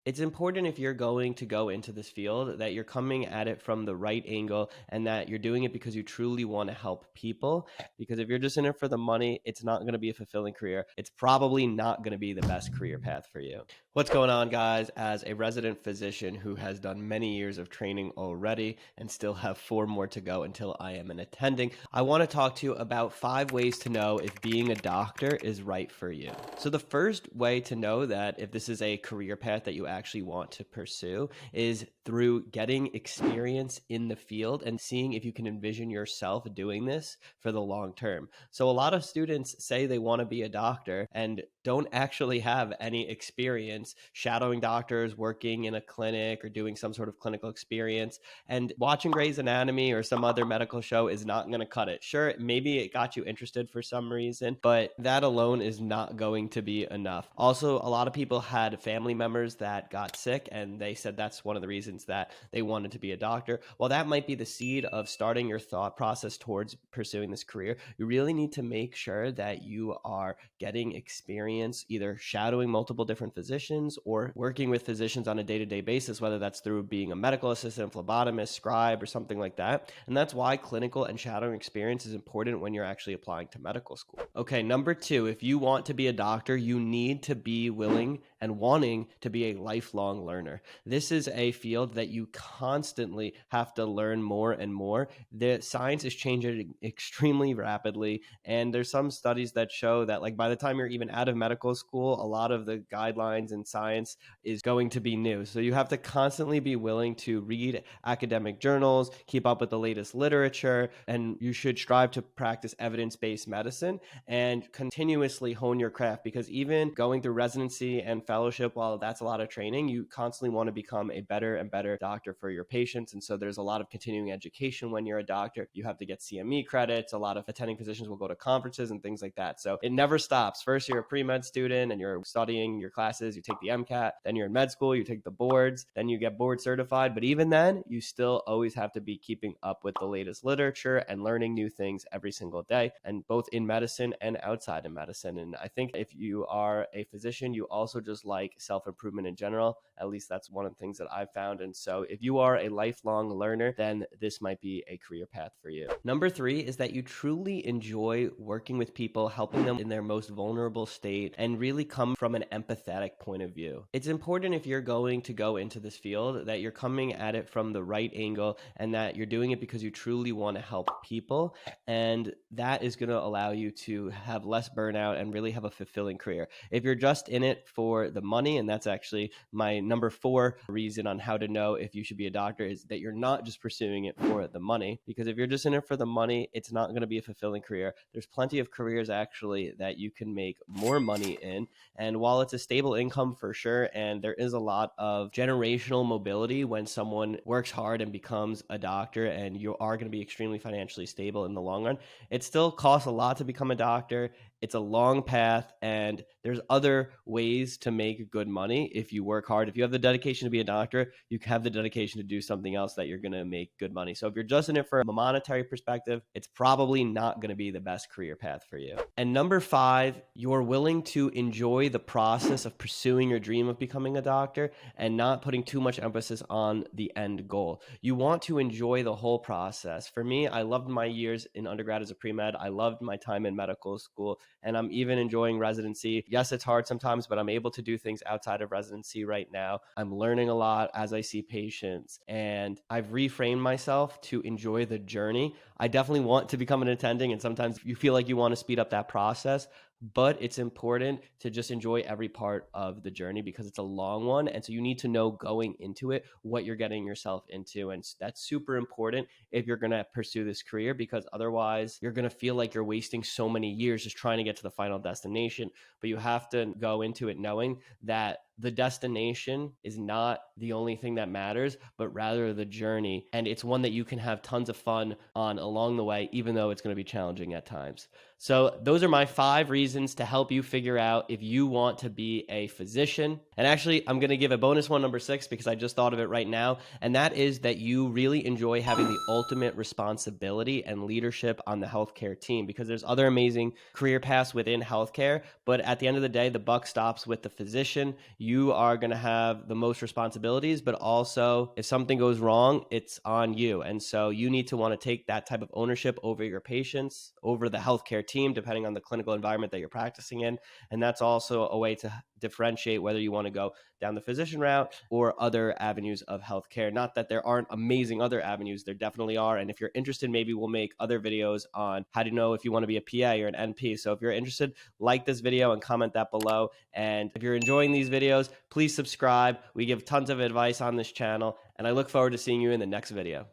It's important if you're going to go into this field that you're coming at it from the right angle and that you're doing it because you truly want to help people. Because if you're just in it for the money, it's not going to be a fulfilling career. It's probably not going to be the best career path for you. What's going on, guys? As a resident physician who has done many years of training already and still have 4 more to go until I am an attending, I want to talk to you about 5 ways to know if being a doctor is right for you. So the first way to know that if this is a career path that you actually want to pursue is through getting experience in the field and seeing if you can envision yourself doing this for the long term. So a lot of students say they want to be a doctor and don't actually have any experience shadowing doctors, working in a clinic, or doing some sort of clinical experience. And watching Grey's Anatomy or some other medical show is not going to cut it. Sure, maybe it got you interested for some reason, but that alone is not going to be enough. Also, a lot of people had family members that got sick, and they said that's one of the reasons that they wanted to be a doctor. While that might be the seed of starting your thought process towards pursuing this career, you really need to make sure that you are getting experience either shadowing multiple different physicians or working with physicians on a day-to-day basis, whether that's through being a medical assistant, phlebotomist, scribe, or something like that. And that's why clinical and shadowing experience is important when you're actually applying to medical school. Okay, number 2, if you want to be a doctor, you need to be willing and wanting to be a lifelong learner. This is a field that you constantly have to learn more and more. The science is changing extremely rapidly, and there's some studies that show that like by the time you're even out of medical school, a lot of the guidelines and science is going to be new. So you have to constantly be willing to read academic journals, keep up with the latest literature, and you should strive to practice evidence-based medicine and continuously hone your craft, because even going through residency and fellowship, while that's a lot of training, you constantly want to become a better and better doctor for your patients. And so there's a lot of continuing education when you're a doctor. You have to get CME credits. A lot of attending physicians will go to conferences and things like that. So it never stops. First, you're a pre-med student and you're studying your classes. You take the MCAT, then you're in med school, you take the boards, then you get board certified. But even then, you still always have to be keeping up with the latest literature and learning new things every single day, and both in medicine and outside of medicine. And I think if you are a physician, you also just like self-improvement in general. At least that's one of the things that I've found. And so if you are a lifelong learner, then this might be a career path for you. Number 3 is that you truly enjoy working with people, helping them in their most vulnerable state, and really come from an empathetic point of view. It's important if you're going to go into this field that you're coming at it from the right angle and that you're doing it because you truly want to help people. And that is going to allow you to have less burnout and really have a fulfilling career. If you're just in it for the money, and that's actually my number 4 reason on how to know if you should be a doctor, is that you're not just pursuing it for the money. Because if you're just in it for the money, it's not going to be a fulfilling career. There's plenty of careers actually that you can make more money in. And while it's a stable income for sure, and there is a lot of generational mobility when someone works hard and becomes a doctor, and you are going to be extremely financially stable in the long run, it still costs a lot to become a doctor. It's a long path, and there's other ways to make good money if you work hard. If you have the dedication to be a doctor, you have the dedication to do something else that you're going to make good money. So if you're just in it for a monetary perspective, it's probably not going to be the best career path for you. And number 5, you're willing to enjoy the process of pursuing your dream of becoming a doctor and not putting too much emphasis on the end goal. You want to enjoy the whole process. For me, I loved my years in undergrad as a pre-med. I loved my time in medical school, and I'm even enjoying residency. Yes, it's hard sometimes, but I'm able to do things outside of residency right now. I'm learning a lot as I see patients, and I've reframed myself to enjoy the journey. I definitely want to become an attending, and sometimes you feel like you want to speed up that process, but it's important to just enjoy every part of the journey because it's a long one. And so you need to know going into it what you're getting yourself into. And that's super important if you're going to pursue this career, because otherwise you're going to feel like you're wasting so many years just trying to get to the final destination. But you have to go into it knowing that the destination is not the only thing that matters, but rather the journey. And it's one that you can have tons of fun on along the way, even though it's going to be challenging at times. So those are my 5 reasons to help you figure out if you want to be a physician. And actually, I'm going to give a bonus one, number 6, because I just thought of it right now. And that is that you really enjoy having the ultimate responsibility and leadership on the healthcare team, because there's other amazing career paths within healthcare. But at the end of the day, the buck stops with the physician. you are going to have the most responsibilities, but also if something goes wrong, it's on you. And so you need to want to take that type of ownership over your patients, over the healthcare team, depending on the clinical environment that you're practicing in. And that's also a way to differentiate whether you want to go down the physician route or other avenues of healthcare. Not that there aren't amazing other avenues, there definitely are. And if you're interested, maybe we'll make other videos on how to know if you want to be a PA or an NP. So if you're interested, like this video and comment that below. And if you're enjoying these videos, please subscribe. We give tons of advice on this channel, and I look forward to seeing you in the next video.